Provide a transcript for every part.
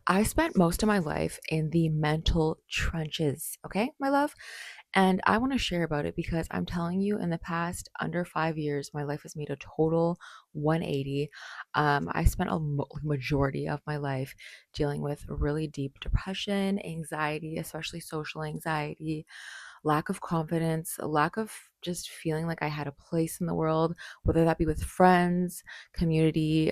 I spent most of my life in the mental trenches, okay, my love? And I want to share about it because I'm telling you, in the past under 5 years, my life has made a total 180. I spent a majority of my life dealing with really deep depression, anxiety, especially social anxiety, lack of confidence, a lack of just feeling like I had a place in the world, whether that be with friends, community,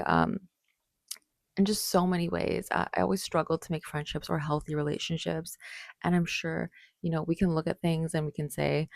in just so many ways. I always struggled to make friendships or healthy relationships. And I'm sure, we can look at things and we can say,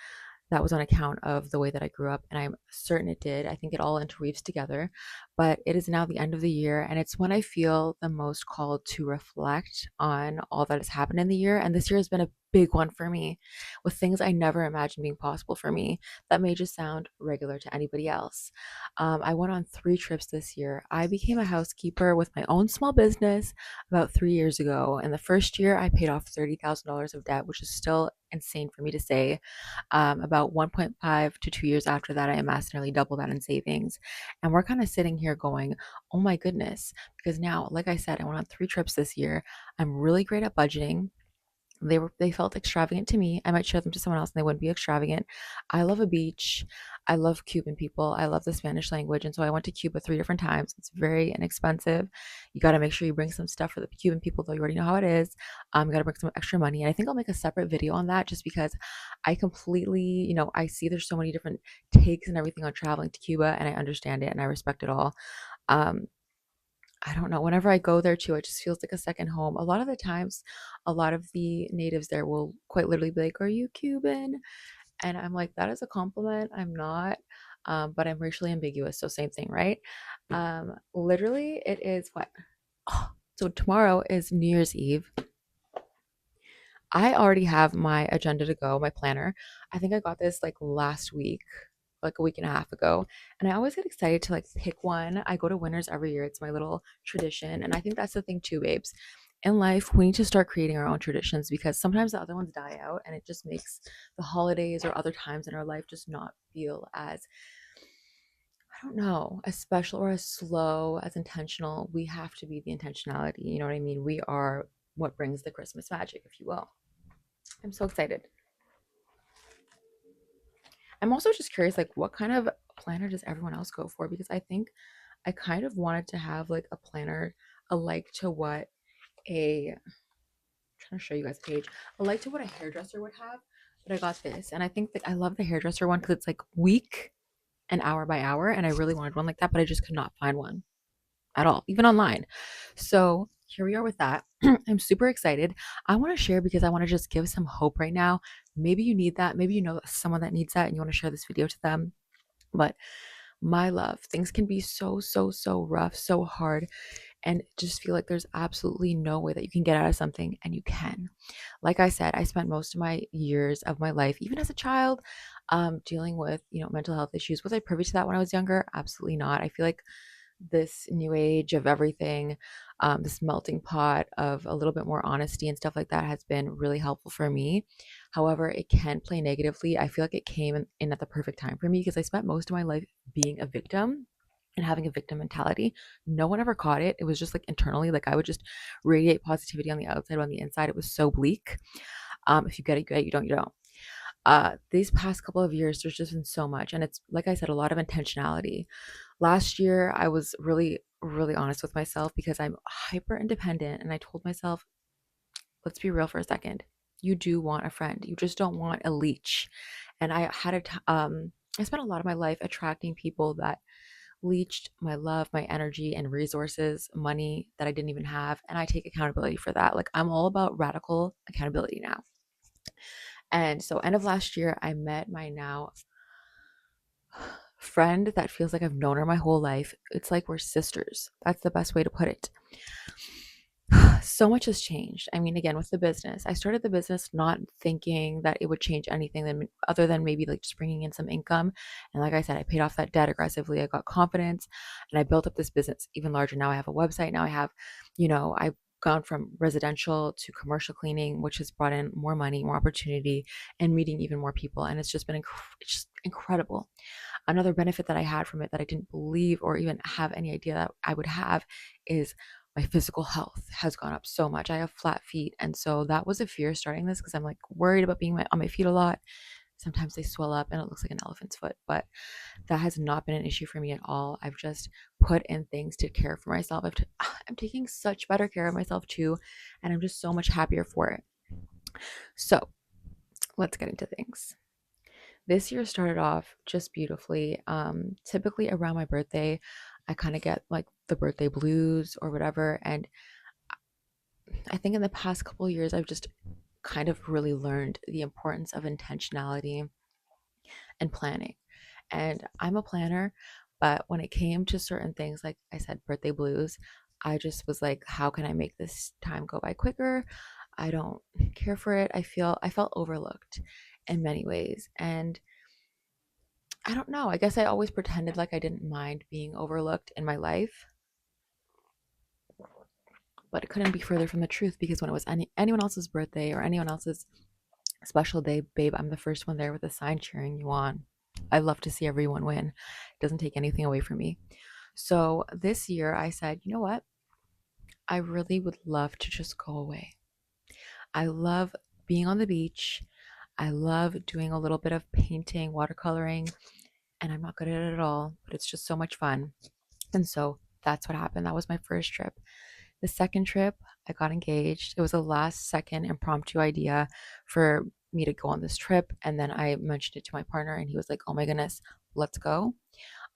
that was on account of the way that I grew up, and I'm certain it did. I think it all interweaves together. But it is now the end of the year, and it's when I feel the most called to reflect on all that has happened in the year. And this year has been a big one for me, with things I never imagined being possible for me that may just sound regular to anybody else. I went on 3 trips this year. I became a housekeeper with my own small business about 3 years ago. And the first year, I paid off $30,000 of debt, which is still insane for me to say. About 1.5 to 2 years after that, I amassed nearly double that in savings. And we're kind of sitting here going, oh my goodness, because now, like I said, I went on 3 trips this year. I'm really great at budgeting. They felt extravagant to me. I might share them to someone else and they wouldn't be extravagant. I love a beach. I love Cuban people. I love the Spanish language. And so I went to Cuba 3 different times. It's very inexpensive. You got to make sure you bring some stuff for the Cuban people, though you already know how it is. You got to bring some extra money. And I think I'll make a separate video on that just because I completely, I see there's so many different takes and everything on traveling to Cuba, and I understand it and I respect it all. Um, I don't know. Whenever I go there too, it just feels like a second home. A lot of the times, a lot of the natives there will quite literally be like, "Are you Cuban?" And I'm like, "That is a compliment. I'm not, but I'm racially ambiguous, so same thing, right?" Literally, it is what? Oh, so tomorrow is New Year's Eve. I already have my agenda to go, my planner. I think I got this like last week, like a week and a half ago. And I always get excited to like pick one. I go to Winners every year. It's my little tradition. And I think that's the thing too, babes. In life, we need to start creating our own traditions because sometimes the other ones die out and it just makes the holidays or other times in our life just not feel as, I don't know, as special or as slow, as intentional. We have to be the intentionality. You know what I mean? We are what brings the Christmas magic, if you will. I'm so excited. I'm also just curious, like, what kind of planner does everyone else go for? Because I think I kind of wanted to have like a planner alike to what I'm trying to show you guys a page, alike to what a hairdresser would have. But I got this, and I think that I love the hairdresser one because it's like week and hour by hour, and I really wanted one like that, but I just could not find one at all, even online. So here we are with that. I'm super excited. I want to share because I want to just give some hope right now. Maybe you need that. Maybe you know someone that needs that and you want to share this video to them. But my love, things can be so, so, so rough, so hard, and just feel like there's absolutely no way that you can get out of something, and you can. Like I said, I spent most of my years of my life, even as a child, dealing with, mental health issues. Was I privy to that when I was younger? Absolutely not. I feel like this new age of everything, this melting pot of a little bit more honesty and stuff like that has been really helpful for me. However, it can play negatively. I feel like it came in at the perfect time for me because I spent most of my life being a victim and having a victim mentality. No one ever caught it. It was just like internally, like I would just radiate positivity on the outside, but on the inside, it was so bleak. If you get it, you get it. You don't, you don't. These past couple of years, there's just been so much. And it's, like I said, a lot of intentionality. Last year, I was really, really honest with myself because I'm hyper independent. And I told myself, let's be real for a second. You do want a friend. You just don't want a leech. And I spent a lot of my life attracting people that leached my love, my energy, and resources, money that I didn't even have. And I take accountability for that. Like, I'm all about radical accountability now. And so, end of last year, I met my now friend that feels like I've known her my whole life. It's like we're sisters. That's the best way to put it. So much has changed. I mean, again, with the business, I started the business not thinking that it would change anything other than maybe like just bringing in some income. And like I said, I paid off that debt aggressively. I got confidence and I built up this business even larger. Now I have a website. Now I have, I've gone from residential to commercial cleaning, which has brought in more money, more opportunity, and meeting even more people. And it's just been it's just incredible. Another benefit that I had from it that I didn't believe or even have any idea that I would have is my physical health has gone up so much. I have flat feet. And so that was a fear starting this because I'm like worried about being on my feet a lot. Sometimes they swell up and it looks like an elephant's foot, but that has not been an issue for me at all. I've just put in things to care for myself. I'm taking such better care of myself too, and I'm just so much happier for it. So let's get into things. This year started off just beautifully. Typically around my birthday, I kind of get like the birthday blues or whatever. And I think in the past couple of years, I've just kind of really learned the importance of intentionality and planning. And I'm a planner, but when it came to certain things, like I said, birthday blues, I just was like, how can I make this time go by quicker? I don't care for it. I felt overlooked in many ways. And I don't know. I guess I always pretended like I didn't mind being overlooked in my life, but it couldn't be further from the truth because when it was anyone else's birthday or anyone else's special day, babe, I'm the first one there with a sign cheering you on. I love to see everyone win. It doesn't take anything away from me. So this year I said, you know what? I really would love to just go away. I love being on the beach. I love doing a little bit of painting, watercoloring, and I'm not good at it at all, but it's just so much fun. And so that's what happened. That was my first trip. The second trip, I got engaged. It was a last second impromptu idea for me to go on this trip. And then I mentioned it to my partner, and he was like, oh my goodness, let's go.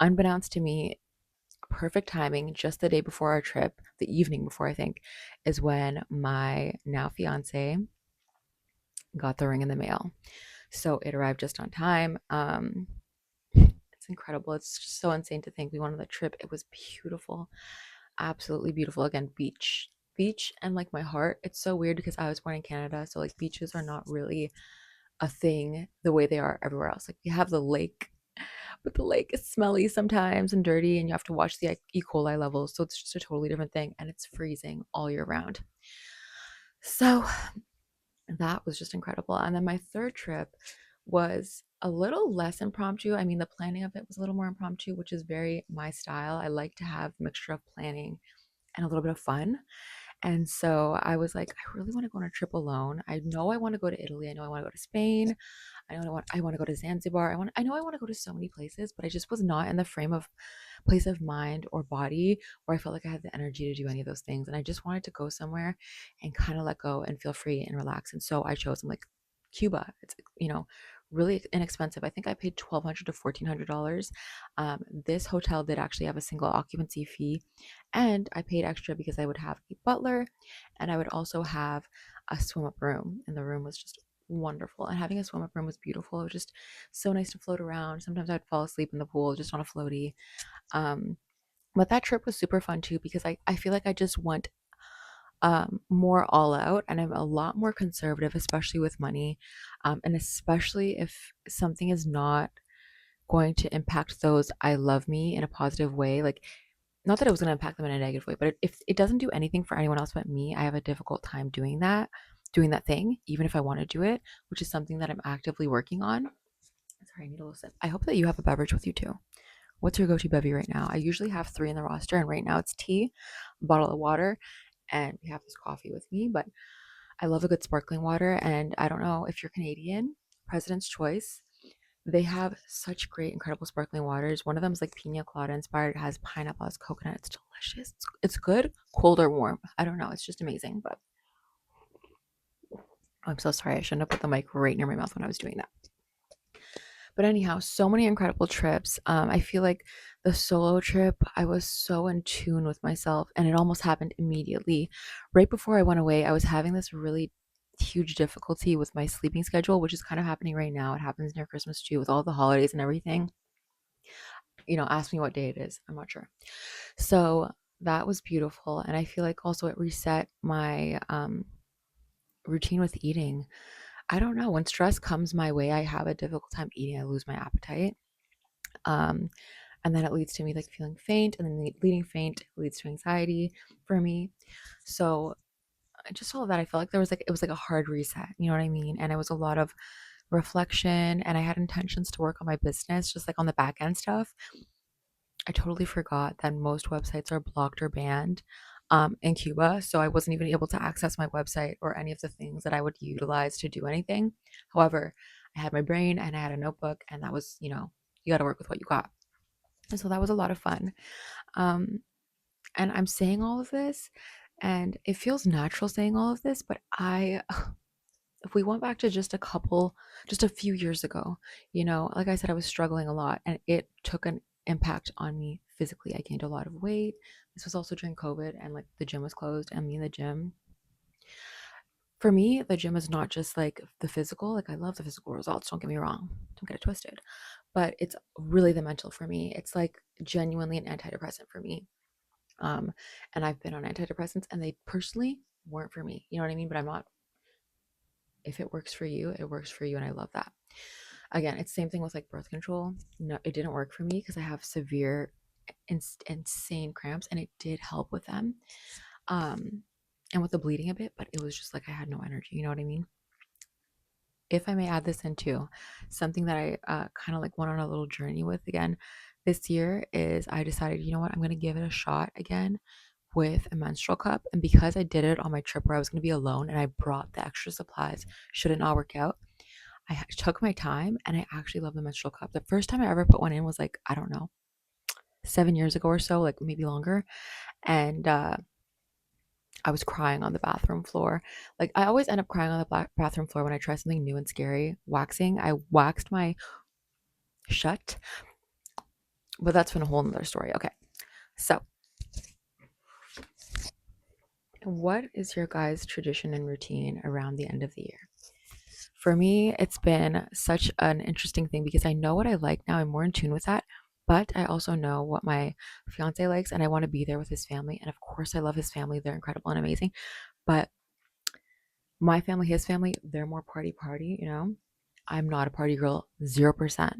Unbeknownst to me, perfect timing, just the day before our trip, the evening before, I think, is when my now fiance got the ring in the mail. So it arrived just on time. It's incredible. It's just so insane to think we went on the trip. It was beautiful, absolutely beautiful. Again, beach, and like my heart. It's so weird because I was born in Canada, so like beaches are not really a thing the way they are everywhere else. Like we have the lake, but the lake is smelly sometimes and dirty, and you have to watch the E. coli levels. So it's just a totally different thing, and it's freezing all year round. So that was just incredible. And then my third trip was a little less impromptu. I mean, the planning of it was a little more impromptu, which is very my style. I like to have a mixture of planning and a little bit of fun. And so I was like, I really want to go on a trip alone. I know I want to go to Italy. I know I want to go to Spain. I want to go to Zanzibar. I know I want to go to so many places, but I just was not in the frame of place of mind or body where I felt like I had the energy to do any of those things. And I just wanted to go somewhere and kind of let go and feel free and relax. And so I chose, I'm like, Cuba. It's, really inexpensive. I think I paid $1,200 to $1,400. This hotel did actually have a single occupancy fee, and I paid extra because I would have a butler and I would also have a swim up room. And the room was just wonderful. And having a swim up room was beautiful. It was just so nice to float around. Sometimes I'd fall asleep in the pool just on a floaty. Um, but that trip was super fun too because I feel like I just went more all out, and I'm a lot more conservative, especially with money. And especially if something is not going to impact those I love me in a positive way. Like, not that it was going to impact them in a negative way, but if it doesn't do anything for anyone else but me, I have a difficult time doing that thing, even if I want to do it, which is something that I'm actively working on. Sorry, I need a little sip. I hope that you have a beverage with you too. What's your go-to bevy right now? I usually have three in the roster, and right now it's tea, a bottle of water, and we have this coffee with me. But I love a good sparkling water, and I don't know if you're Canadian, President's Choice. They have such great, incredible sparkling waters. One of them is like pina colada inspired. It has pineapple, has coconut. It's delicious. It's good, cold or warm. I don't know. It's just amazing. But I'm so sorry. I shouldn't have put the mic right near my mouth when I was doing that. But anyhow, so many incredible trips. I feel like the solo trip, I was so in tune with myself, and it almost happened immediately. Right before I went away, I was having this really huge difficulty with my sleeping schedule, which is kind of happening right now. It happens near Christmas too, with all the holidays and everything. Ask me what day it is. I'm not sure. So that was beautiful. And I feel like also it reset my routine with eating. I don't know. When stress comes my way, I have a difficult time eating. I lose my appetite. Um, and then it leads to me like feeling faint, and then leading faint leads to anxiety for me. So just all of that, I felt like it was like a hard reset. You know what I mean? And it was a lot of reflection, and I had intentions to work on my business, just like on the back end stuff. I totally forgot that most websites are blocked or banned. in Cuba. So I wasn't even able to access my website or any of the things that I would utilize to do anything. However, I had my brain and I had a notebook, and that was, you got to work with what you got. And so that was a lot of fun. Um, and I'm saying all of this, and it feels natural saying all of this, but if we went back to just a few years ago, like I said, I was struggling a lot and it took an impact on me physically. I gained a lot of weight. This was also during COVID, and like the gym was closed, and me in the gym. For me, the gym is not just like the physical. Like I love the physical results, don't get me wrong. Don't get it twisted. But it's really the mental for me. It's like genuinely an antidepressant for me. Um, and I've been on antidepressants and they personally weren't for me. You know what I mean? But I'm not, if it works for you, it works for you. And I love that. Again, it's the same thing with like birth control. No, it didn't work for me because I have severe, insane cramps, and it did help with them. Um, and with the bleeding a bit, but it was just like I had no energy. You know what I mean? If I may add this into something that I kind of like went on a little journey with again this year, is I decided, you know what, I'm going to give it a shot again with a menstrual cup. And because I did it on my trip where I was going to be alone and I brought the extra supplies, should it not work out, I took my time and I actually love the menstrual cup. The first time I ever put one in was like, I don't know, 7 years ago or so, like maybe longer. And I was crying on the bathroom floor. Like I always end up crying on the bathroom floor when I try something new and scary. Waxing, I waxed my shut, but that's been a whole nother story. Okay, so what is your guys' tradition and routine around the end of the year? For me, it's been such an interesting thing because I know what I like now. I'm more in tune with that. But I also know what my fiance likes, and I want to be there with his family. And of course, I love his family. They're incredible and amazing. But my family, his family, they're more party. I'm not a party girl, 0%.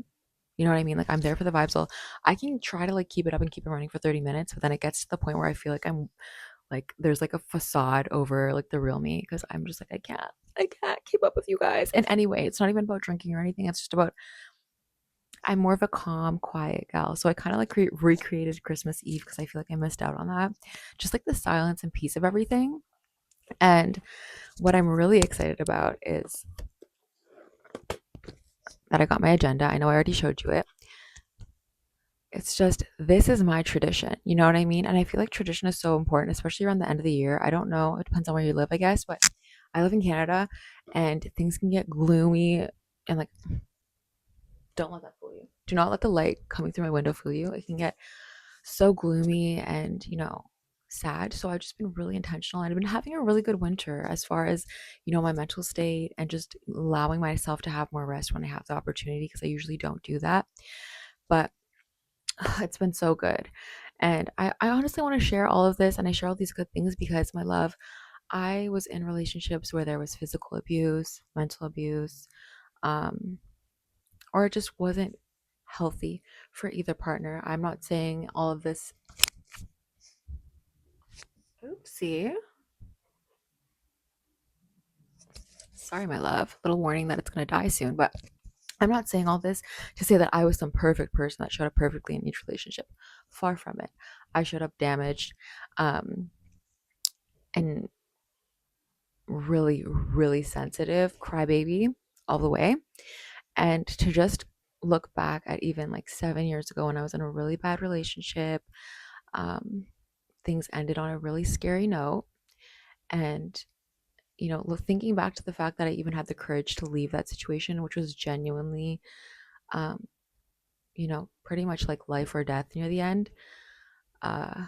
You know what I mean? Like I'm there for the vibes. So I can try to like keep it up and keep it running for 30 minutes, but then it gets to the point where I feel like I'm like there's like a facade over like the real me because I'm just like I can't keep up with you guys. And anyway, it's not even about drinking or anything. It's just about I'm more of a calm, quiet gal. So I kind of like recreated Christmas Eve because I feel like I missed out on that. Just like the silence and peace of everything. And what I'm really excited about is that I got my agenda. I know I already showed you it. It's just, this is my tradition. You know what I mean? And I feel like tradition is so important, especially around the end of the year. I don't know. It depends on where you live, I guess. But I live in Canada and things can get gloomy and like, don't let that fool you. Do not let the light coming through my window fool you. It can get so gloomy and, sad. So I've just been really intentional and I've been having a really good winter as far as, my mental state and just allowing myself to have more rest when I have the opportunity because I usually don't do that. But it's been so good. And I honestly want to share all of this and I share all these good things because my love, I was in relationships where there was physical abuse, mental abuse, um, or it just wasn't healthy for either partner. I'm not saying all of this. Oopsie. Sorry, my love. Little warning that it's going to die soon. But I'm not saying all this to say that I was some perfect person that showed up perfectly in each relationship. Far from it. I showed up damaged um, and really, really sensitive, crybaby all the way. And to just look back at even like 7 years ago when I was in a really bad relationship, um, things ended on a really scary note. And, thinking back to the fact that I even had the courage to leave that situation, which was genuinely, um, pretty much like life or death near the end. Uh,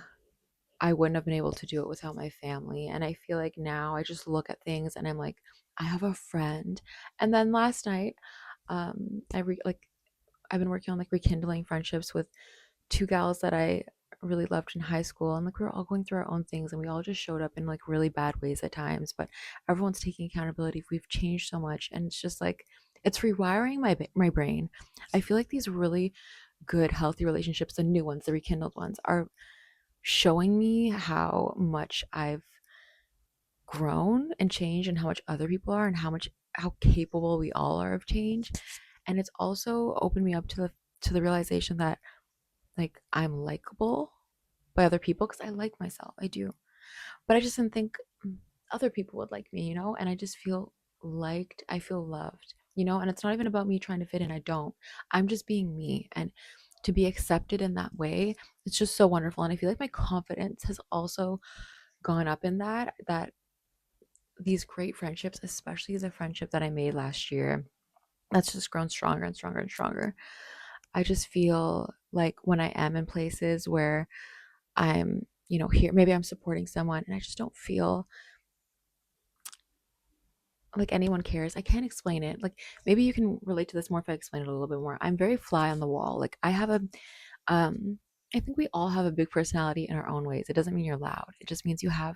I wouldn't have been able to do it without my family. And I feel like now I just look at things and I'm like, I have a friend. And then last night, I've been working on like rekindling friendships with two gals that I really loved in high school. And like we were all going through our own things and we all just showed up in like really bad ways at times. But everyone's taking accountability. We've changed so much. And it's just like, it's rewiring my brain. I feel like these really good, healthy relationships, the new ones, the rekindled ones, are showing me how much I've grown and changed and how much other people are and how capable we all are of change. And it's also opened me up to the realization that like I'm likable by other people because I like myself. I do. but I just didn't think other people would like me, and I just feel liked. I feel loved, and it's not even about me trying to fit in. I don't. I'm just being me. And to be accepted in that way, it's just so wonderful. And I feel like my confidence has also gone up in that these great friendships, especially the friendship that I made last year, that's just grown stronger and stronger and stronger. I just feel like when I am in places where I'm, here, maybe I'm supporting someone and I just don't feel like anyone cares. I can't explain it. Like maybe you can relate to this more if I explain it a little bit more. I'm very fly on the wall. Like um I think we all have a big personality in our own ways. It doesn't mean you're loud. It just means you have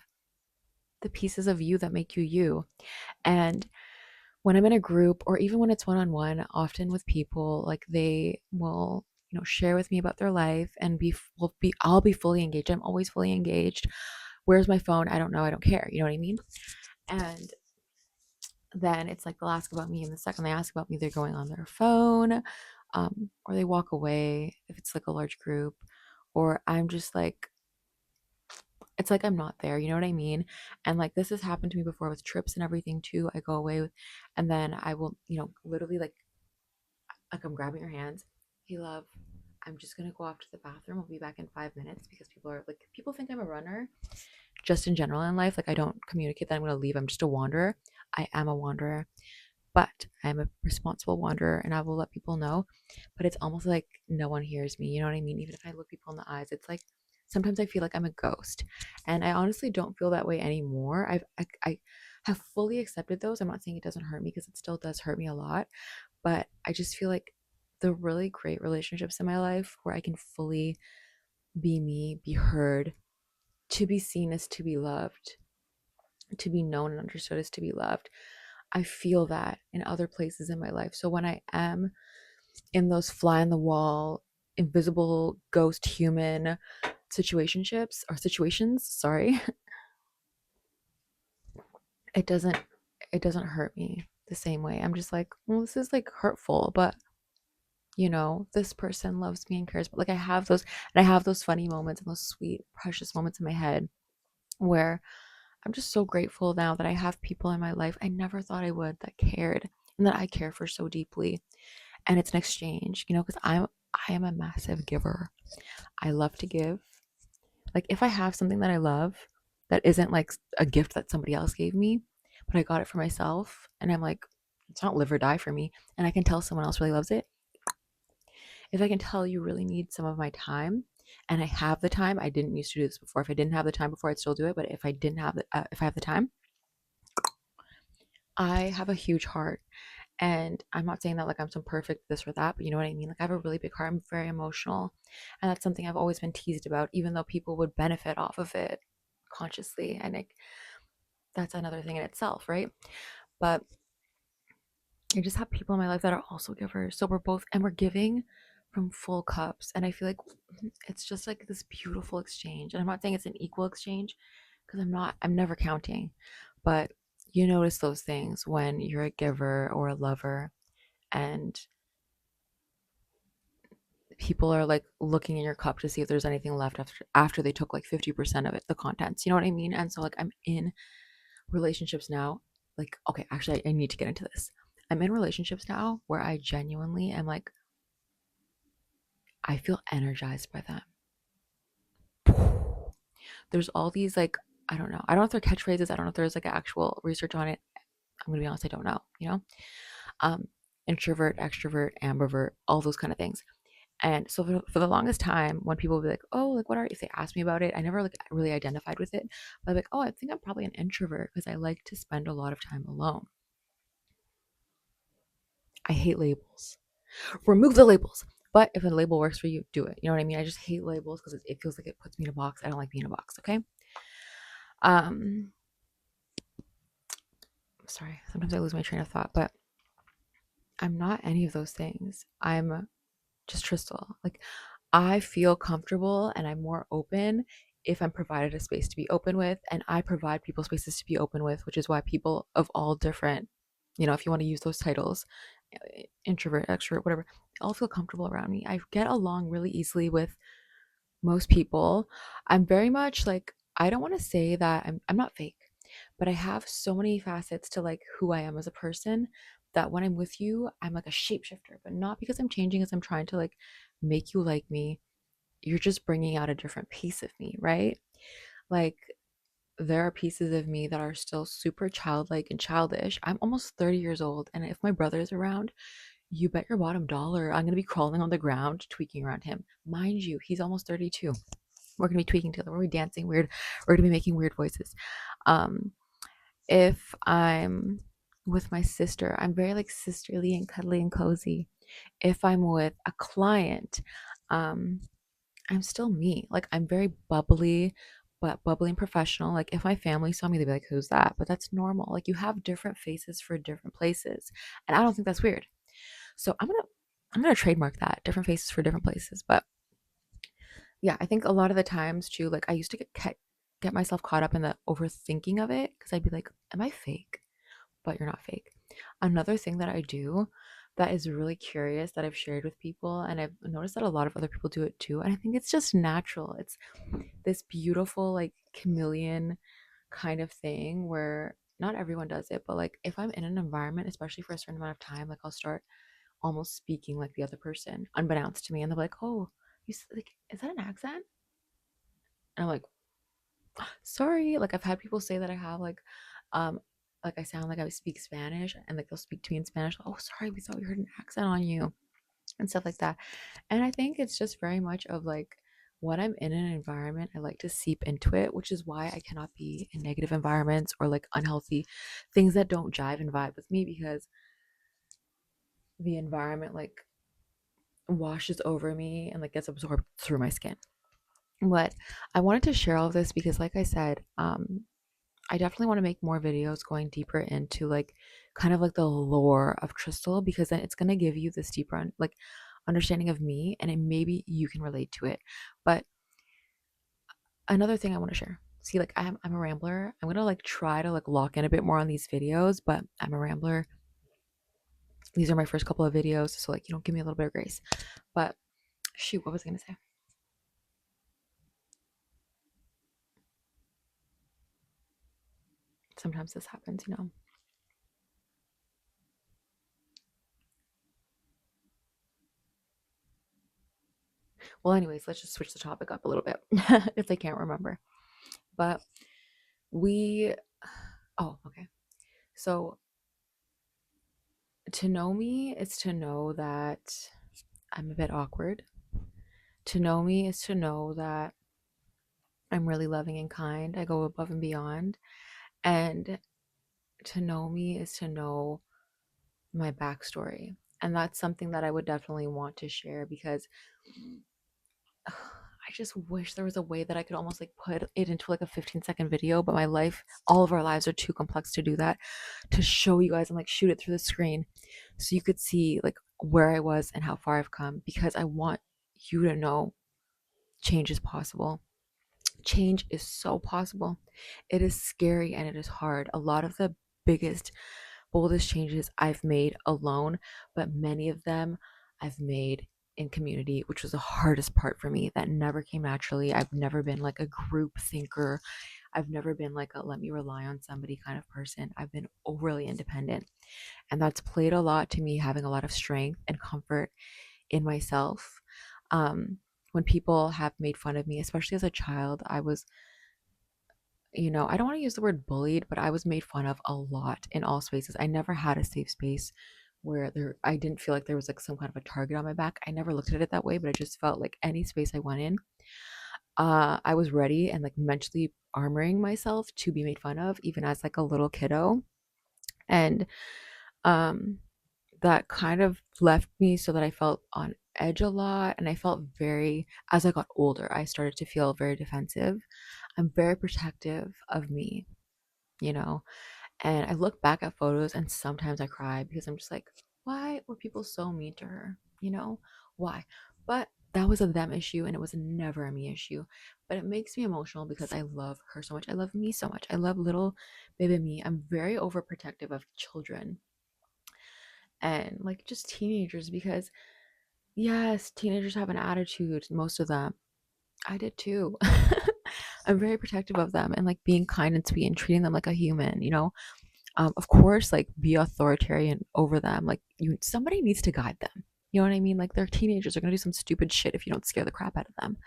the pieces of you that make you you. And when I'm in a group or even when it's one on one, often with people, like they will, share with me about their life and I'll be fully engaged. I'm always fully engaged. Where's my phone? I don't know. I don't care. You know what I mean? And then it's like they'll ask about me, and the second they ask about me, they're going on their phone, or they walk away if it's like a large group, or I'm just like, it's like I'm not there, you know what I mean? And like this has happened to me before with trips and everything too. I go away with, and then I will, literally like I'm grabbing your hands. Hey, love, I'm just gonna go off to the bathroom. I'll be back in 5 minutes because people think I'm a runner just in general in life. Like I don't communicate that I'm gonna leave. I'm just a wanderer. I am a wanderer, but I'm a responsible wanderer and I will let people know. But it's almost like no one hears me. You know what I mean? Even if I look people in the eyes, it's like sometimes I feel like I'm a ghost. And I honestly don't feel that way anymore. I have fully accepted those. I'm not saying it doesn't hurt me because it still does hurt me a lot. But I just feel like the really great relationships in my life where I can fully be me, be heard, to be seen as to be loved, to be known and understood as to be loved. I feel that in other places in my life. So when I am in those fly on the wall, invisible ghost human situationships or situations, sorry, it doesn't it doesn't hurt me the same way. I'm just like, well, this is like hurtful, but this person loves me and cares. But like I have those funny moments and those sweet, precious moments in my head where I'm just so grateful now that I have people in my life I never thought I would that cared and that I care for so deeply. And it's an exchange, because I am a massive giver. I love to give. Like if I have something that I love that isn't like a gift that somebody else gave me, but I got it for myself and I'm like, it's not live or die for me, and I can tell someone else really loves it. If I can tell you really need some of my time and I have the time, I didn't used to do this before. If I didn't have the time before, I'd still do it. But if I didn't have if I have the time, I have a huge heart. And I'm not saying that like I'm some perfect this or that, but you know what I mean? Like I have a really big heart. I'm very emotional. And that's something I've always been teased about, even though people would benefit off of it consciously. And that's another thing in itself, right? But I just have people in my life that are also givers. So we're giving from full cups. And I feel like it's just like this beautiful exchange. And I'm not saying it's an equal exchange because I'm never counting. But you notice those things when you're a giver or a lover and people are like looking in your cup to see if there's anything left after they took like 50% of it, the contents. You know what I mean? And so like I'm in relationships now. Like, okay, actually I need to get into this. I'm in relationships now where I genuinely am like, I feel energized by them. There's all these like, I don't know. I don't know if they're catchphrases. I don't know if there's like actual research on it. I'm gonna be honest, I don't know. Um, introvert, extrovert, ambivert, all those kind of things. And so for the longest time, when people would be like, oh, like what are, if they asked me about it, I never like really identified with it. But I'm like, oh, I think I'm probably an introvert because I like to spend a lot of time alone. I hate labels. Remove the labels. But if a label works for you, do it. You know what I mean? I just hate labels because it feels like it puts me in a box. I don't like being in a box. Okay. Um, sorry. Sometimes I lose my train of thought, but I'm not any of those things. I'm just Tristal. Like I feel comfortable and I'm more open if I'm provided a space to be open with, and I provide people spaces to be open with, which is why people of all different, if you want to use those titles, introvert, extrovert, whatever, all feel comfortable around me. I get along really easily with most people. I'm very much like I don't want to say that I'm not fake, but I have so many facets to like who I am as a person that when I'm with you, I'm like a shapeshifter, but not because I'm changing as I'm trying to like make you like me. You're just bringing out a different piece of me, right? Like there are pieces of me that are still super childlike and childish. I'm almost 30 years old, and if my brother is around, you bet your bottom dollar I'm going to be crawling on the ground, tweaking around him. Mind you, he's almost 32. We're going to be tweaking together. We're going to be dancing weird. We're going to be making weird voices. Um, if I'm with my sister, I'm very like sisterly and cuddly and cozy. If I'm with a client, um, I'm still me. Like I'm very bubbly, but bubbly and professional. Like if my family saw me, they'd be like, "Who's that?" But that's normal. Like you have different faces for different places, and I don't think that's weird. So I'm gonna trademark that, different faces for different places. But yeah, I think a lot of the times too, like I used to get myself caught up in the overthinking of it because I'd be like, "Am I fake?" But you're not fake. Another thing that I do that is really curious that I've shared with people, and I've noticed that a lot of other people do it too, and I think it's just natural. It's this beautiful, like chameleon kind of thing where not everyone does it, but like if I'm in an environment, especially for a certain amount of time, like I'll start almost speaking like the other person, unbeknownst to me, and they're like, "Oh, like, is that an accent?" And I'm like, sorry. Like I've had people say that I have um like I sound like I speak Spanish, and like they'll speak to me in Spanish. Oh, sorry, we thought we heard an accent on you and stuff like that. And I think it's just very much of like when I'm in an environment, I like to seep into it, which is why I cannot be in negative environments or like unhealthy things that don't jive and vibe with me, because the environment like washes over me and like gets absorbed through my skin. But I wanted to share all of this because like I said, I definitely want to make more videos going deeper into like kind of like the lore of Crystal, because then it's going to give you this deeper like understanding of me, and it, maybe you can relate to it. But another thing I want to share. See, like I'm a rambler. I'm going to like try to like lock in a bit more on these videos, but I'm a rambler. These are my first couple of videos, so like give me a little bit of grace. But shoot, what was I going to say? Sometimes this happens. Well, anyways, let's just switch the topic up a little bit if I can't remember. But we oh, okay. So to know me is to know that I'm a bit awkward. To know me is to know that I'm really loving and kind. I go above and beyond. And to know me is to know my backstory. And that's something that I would definitely want to share, because I just wish there was a way that I could almost like put it into like a 15-second video, but my life, all of our lives are too complex to do that, to show you guys and like shoot it through the screen so you could see like where I was and how far I've come, because I want you to know change is possible. Change is so possible. It is scary and it is hard. A lot of the biggest, boldest changes I've made alone, but many of them I've made in community, which was the hardest part for me. That never came naturally. I've never been like a group thinker. I've never been like a let me rely on somebody kind of person. I've been overly independent. And that's played a lot to me having a lot of strength and comfort in myself. Um, when people have made fun of me, especially as a child, I was, I don't want to use the word bullied, but I was made fun of a lot in all spaces. I never had a safe space where I didn't feel like there was like some kind of a target on my back. I never looked at it that way, but I just felt like any space I went in, I was ready and like mentally armoring myself to be made fun of, even as like a little kiddo. And um that kind of left me so that I felt on edge a lot, and I felt very, as I got older, I started to feel very defensive. I'm very protective of me, you know. And I look back at photos and sometimes I cry because I'm just like, why were people so mean to her? Why? But that was a them issue and it was never a me issue. But it makes me emotional because I love her so much. I love me so much. I love little baby me. I'm very overprotective of children and like just teenagers, because yes, teenagers have an attitude, most of them. I did too. I'm very protective of them and like being kind and sweet and treating them like a human, you know. Of course, like be authoritarian over them. Like somebody needs to guide them. You know what I mean? Like they're teenagers, they're gonna do some stupid shit if you don't scare the crap out of them.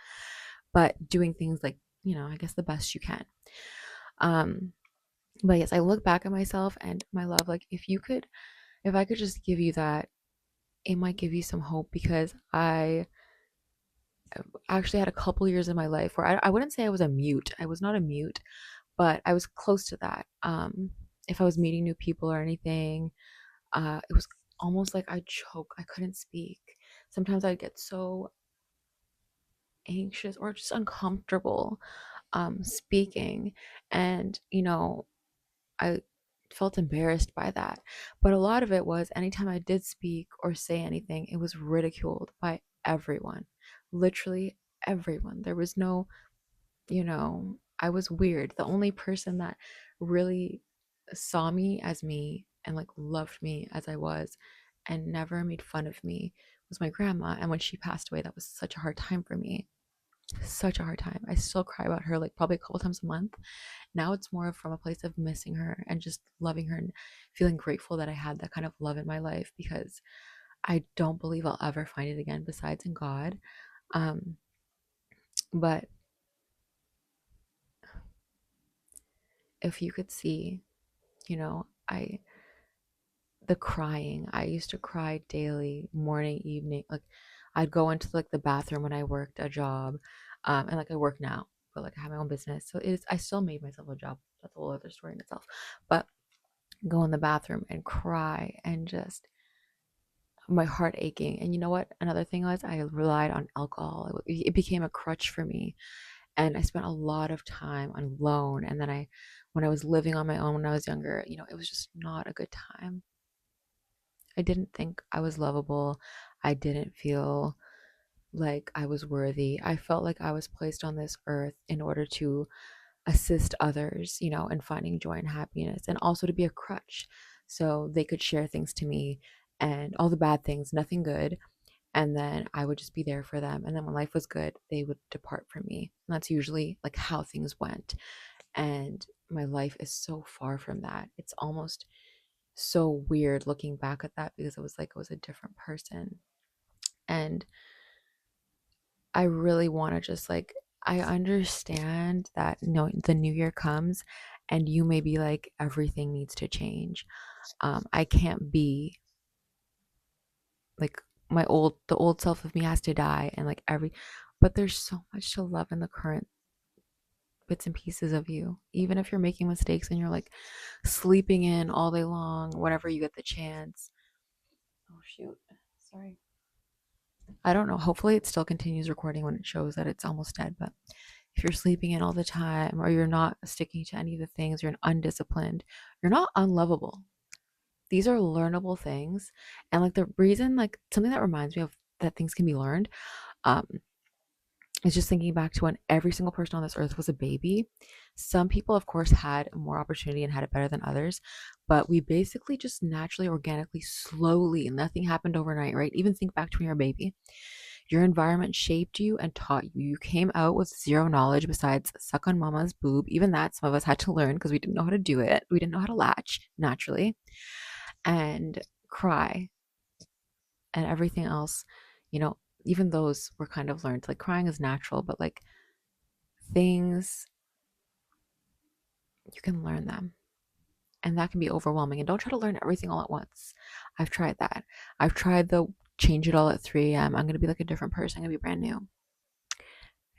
But doing things like, you know, I guess the best you can. Um, but yes, I look back at myself and my love, like if I could just give you that, it might give you some hope because I actually had a couple years in my life where I wouldn't say I was a mute. I was not a mute, but I was close to that. If I was meeting new people or anything, it was almost like I'd choke. I couldn't speak. Sometimes I'd get so anxious or just uncomfortable speaking. And, you know, I felt embarrassed by that. But a lot of it was anytime I did speak or say anything, it was ridiculed by everyone. Literally everyone. There was no, you know, I was weird. The only person that really saw me as me and like loved me as I was and never made fun of me was my grandma. And when she passed away, that was such a hard time for me. Such a hard time. I still cry about her like probably a couple times a month. Now it's more from a place of missing her and just loving her and feeling grateful that I had that kind of love in my life because I don't believe I'll ever find it again besides in God. Um, but if you could see, you know, the crying, I used to cry daily, morning, evening. Like I'd go into like the bathroom when I worked a job, and like I work now, but like I have my own business. So it is, I still made myself a job. That's a whole other story in itself. But go in the bathroom and cry and just my heart aching. And you know what? Another thing was I relied on alcohol. It became a crutch for me. And I spent a lot of time alone. And then when I was living on my own when I was younger, you know, it was just not a good time. I didn't think I was lovable. I didn't feel like I was worthy. I felt like I was placed on this earth in order to assist others, you know, in finding joy and happiness, and also to be a crutch so they could share things to me and all the bad things, nothing good. And then I would just be there for them. And then when life was good, they would depart from me. And that's usually like how things went. And my life is so far from that. It's almost so weird looking back at that because it was like I was a different person. And I really want to just like, I understand that, you know, the new year comes and you may be like, everything needs to change. I can't be like the old self of me has to die and like but there's so much to love in the current bits and pieces of you. Even if you're making mistakes and you're like sleeping in all day long, whenever you get the chance. Oh, shoot. Sorry. I don't know. Hopefully, it still continues recording when it shows that it's almost dead. But if you're sleeping in all the time or you're not sticking to any of the things, you're undisciplined, you're not unlovable. These are learnable things. And like the reason, like something that reminds me of that things can be learned, um, is just thinking back to when every single person on this earth was a baby. Some people, of course, had more opportunity and had it better than others, but we basically just naturally, organically, slowly, nothing happened overnight, right? Even think back to when you're a baby. Your environment shaped you and taught you. You came out with zero knowledge besides suck on mama's boob. Even that, some of us had to learn because we didn't know how to do it. We didn't know how to latch naturally and cry and everything else, you know, even those were kind of learned. Like crying is natural, but like things, you can learn them. And that can be overwhelming. And don't try to learn everything all at once. I've tried that. I've tried the change it all at 3 a.m. I'm going to be like a different person. I'm going to be brand new.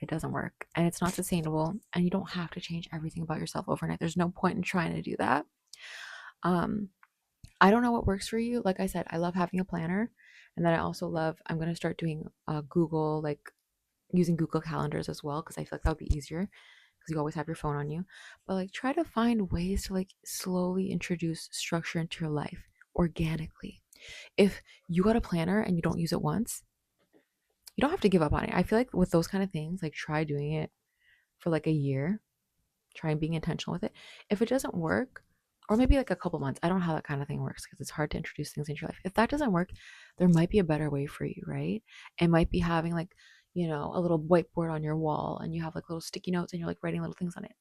It doesn't work and it's not sustainable. And you don't have to change everything about yourself overnight. There's no point in trying to do that. Um, I don't know what works for you. Like I said, I love having a planner. And then I also love, I'm going to start doing Google, like using Google calendars as well, because I feel like that would be easier because you always have your phone on you. But like try to find ways to like slowly introduce structure into your life organically. If you got a planner and you don't use it once, you don't have to give up on it. I feel like with those kind of things, like try doing it for like a year, try being intentional with it. If it doesn't work, or maybe like a couple months, I don't know how that kind of thing works because it's hard to introduce things into your life. If that doesn't work, there might be a better way for you, right? It might be having like, a little whiteboard on your wall and you have like little sticky notes and you're like writing little things on it.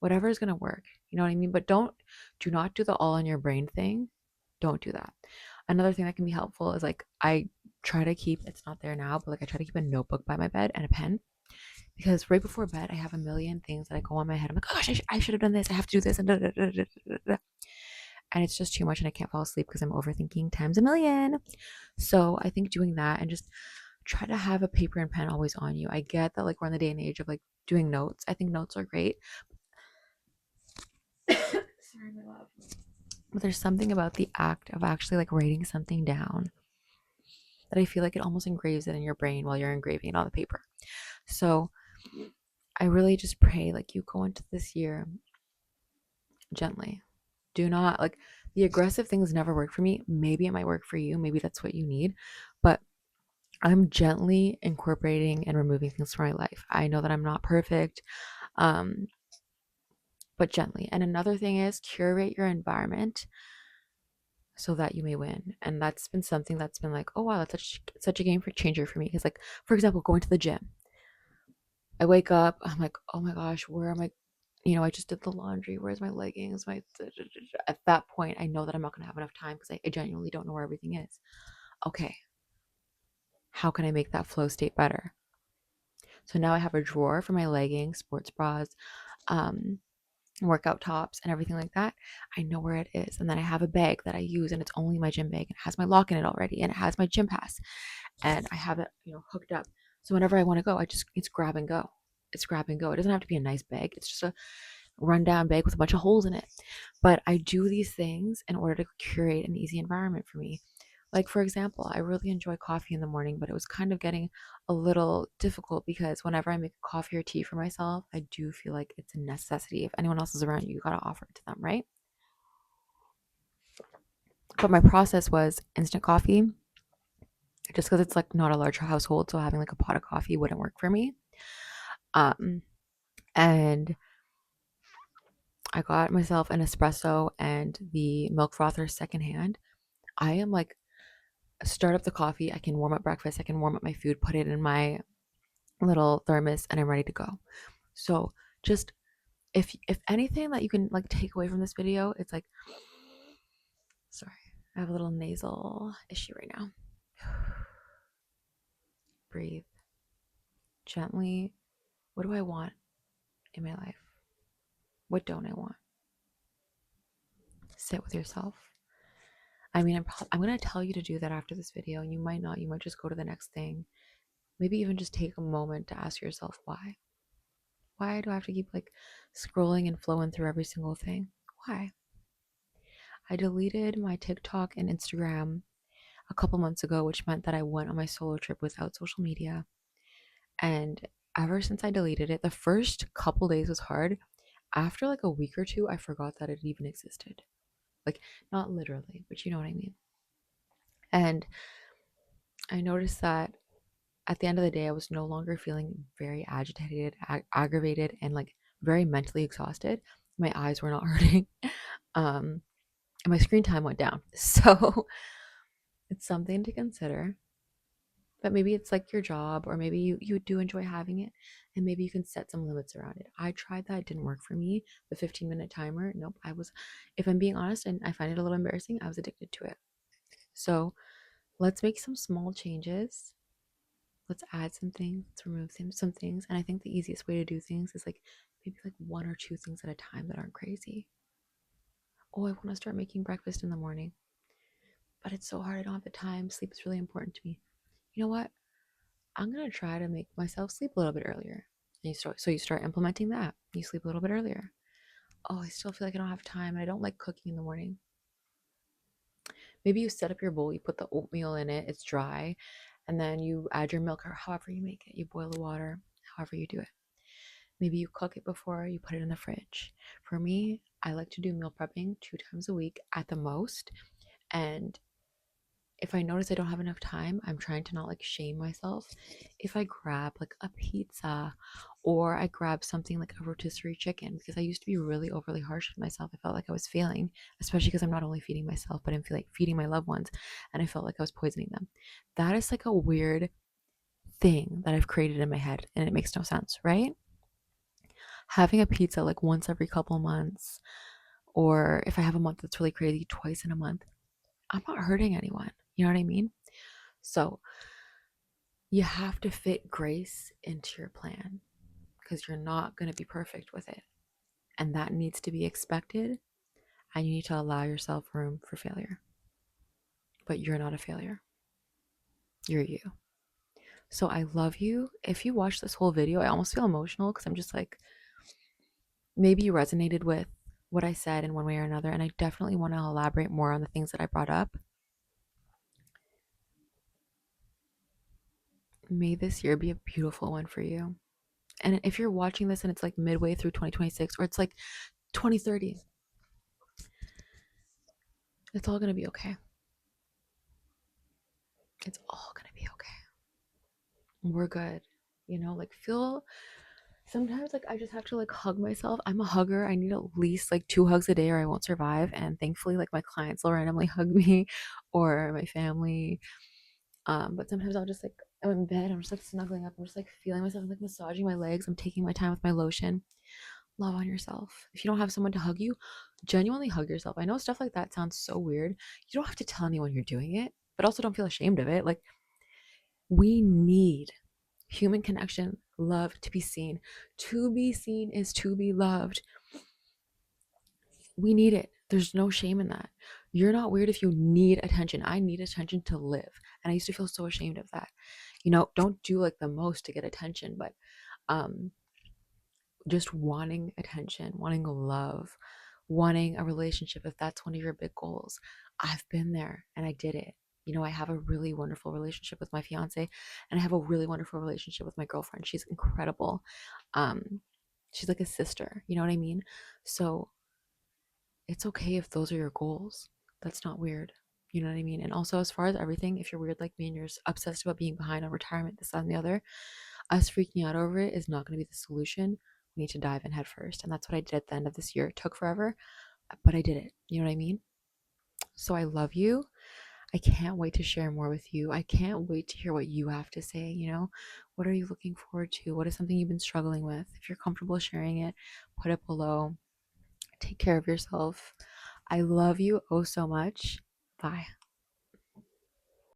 Whatever is going to work. You know what I mean? But do not do the all on your brain thing. Don't do that. Another thing that can be helpful is like I try to keep, it's not there now, but like I try to keep a notebook by my bed and a pen, because right before bed I have a million things that I go on my head. I'm like, gosh, I should have done this. I have to do this, and and it's just too much, and I can't fall asleep because I'm overthinking times a million. So I think doing that and just try to have a paper and pen always on you. I get that like we're in the day and age of like doing notes. I think notes are great. Sorry, my love. But there's something about the act of actually like writing something down that I feel like it almost engraves it in your brain while you're engraving it on the paper. So I really just pray like you go into this year gently. Do not like the aggressive things never work for me. Maybe it might work for you. Maybe that's what you need. But I'm gently incorporating and removing things from my life. I know that I'm not perfect, um, but gently. And another thing is curate your environment so that you may win. And that's been something that's been like, oh wow, that's such a game for changer for me. Because like, for example, going to the gym. I wake up, I'm like, oh my gosh, where am I? I just did the laundry. Where's my leggings? At that point, I know that I'm not gonna have enough time because I genuinely don't know where everything is. Okay, how can I make that flow state better? So now I have a drawer for my leggings, sports bras, um, workout tops, and everything like that. I know where it is. And then I have a bag that I use, and it's only my gym bag. It has my lock in it already, and it has my gym pass, and I have it, hooked up. So whenever I want to go, it's grab and go. It's grab and go. It doesn't have to be a nice bag. It's just a rundown bag with a bunch of holes in it. But I do these things in order to curate an easy environment for me. Like, for example, I really enjoy coffee in the morning, but it was kind of getting a little difficult because whenever I make coffee or tea for myself, I do feel like it's a necessity. If anyone else is around you, you got to offer it to them, right? But my process was instant coffee, just because it's like not a large household. So having like a pot of coffee wouldn't work for me. Um, and I got myself an espresso and the milk frother secondhand. I am like, start up the coffee. I can warm up breakfast. I can warm up my food, put it in my little thermos, and I'm ready to go. So just if anything that you can like take away from this video, it's like, sorry, I have a little nasal issue right now. Breathe gently. What do I want in my life? What don't I want? Sit with yourself. I mean, I'm going to tell you to do that after this video, and you might not. You might just go to the next thing. Maybe even just take a moment to ask yourself why. Why do I have to keep like scrolling and flowing through every single thing? Why? I deleted my TikTok and Instagram a couple months ago, which meant that I went on my solo trip without social media. And ever since I deleted it, the first couple days was hard. After like a week or two, I forgot that it even existed. Like, not literally, but you know what I mean. And I noticed that at the end of the day, I was no longer feeling very agitated, aggravated, and like very mentally exhausted. My eyes were not hurting. And my screen time went down. So it's something to consider. But maybe it's like your job, or maybe you do enjoy having it, and maybe you can set some limits around it. I tried that, it didn't work for me. The 15-minute timer, nope. If I'm being honest, and I find it a little embarrassing, I was addicted to it. So let's make some small changes. Let's add some things, let's remove some things. And I think the easiest way to do things is like maybe like one or two things at a time that aren't crazy. Oh, I want to start making breakfast in the morning, but it's so hard. I don't have the time. Sleep is really important to me. You know what? I'm gonna try to make myself sleep a little bit earlier. And you start implementing that. You sleep a little bit earlier. Oh, I still feel like I don't have time and I don't like cooking in the morning. Maybe you set up your bowl, you put the oatmeal in it, it's dry, and then you add your milk or however you make it. You boil the water, however you do it. Maybe you cook it before you put it in the fridge. For me, I like to do meal prepping 2 times a week at the most. And if I notice I don't have enough time, I'm trying to not like shame myself. If I grab like a pizza or I grab something like a rotisserie chicken, because I used to be really overly harsh with myself. I felt like I was failing, especially because I'm not only feeding myself, but I'm feeding my loved ones. And I felt like I was poisoning them. That is like a weird thing that I've created in my head and it makes no sense, right? Having a pizza like once every couple months, or if I have a month that's really crazy, twice in a month, I'm not hurting anyone. You know what I mean? So you have to fit grace into your plan because you're not going to be perfect with it. And that needs to be expected. And you need to allow yourself room for failure. But you're not a failure. You're you. So I love you. If you watch this whole video, I almost feel emotional because I'm just like, maybe you resonated with what I said in one way or another. And I definitely want to elaborate more on the things that I brought up. May this year be a beautiful one for you. And if you're watching this and it's like midway through 2026 or it's like 2030, it's all going to be okay. It's all going to be okay. We're good. You know, like feel sometimes like I just have to like hug myself. I'm a hugger. I need at least like 2 hugs a day or I won't survive. And thankfully, like my clients will randomly hug me or my family. But sometimes I'll just like I'm in bed, I'm just like snuggling up, I'm just like feeling myself, I'm like massaging my legs, I'm taking my time with my lotion. Love on yourself. If you don't have someone to hug you, genuinely hug yourself. I know stuff like that sounds so weird. You don't have to tell anyone you're doing it, but also don't feel ashamed of it. Like we need human connection, love, to be seen. To be seen is to be loved. We need it. There's no shame in that. You're not weird if you need attention. I need attention to live. And I used to feel so ashamed of that. You know, don't do like the most to get attention, but um just wanting attention, wanting love, wanting a relationship, if that's one of your big goals. I've been there and I did it. You know, I have a really wonderful relationship with my fiance and I have a really wonderful relationship with my girlfriend. She's incredible. Um, she's like a sister, you know what I mean? So it's okay if those are your goals. That's not weird. You know what I mean? And also, as far as everything, if you're weird like me and you're obsessed about being behind on retirement, this, that, and the other, us freaking out over it is not going to be the solution. We need to dive in head first. And that's what I did at the end of this year. It took forever, but I did it. You know what I mean? So I love you. I can't wait to share more with you. I can't wait to hear what you have to say. You know, what are you looking forward to? What is something you've been struggling with? If you're comfortable sharing it, put it below. Take care of yourself. I love you oh so much. Bye.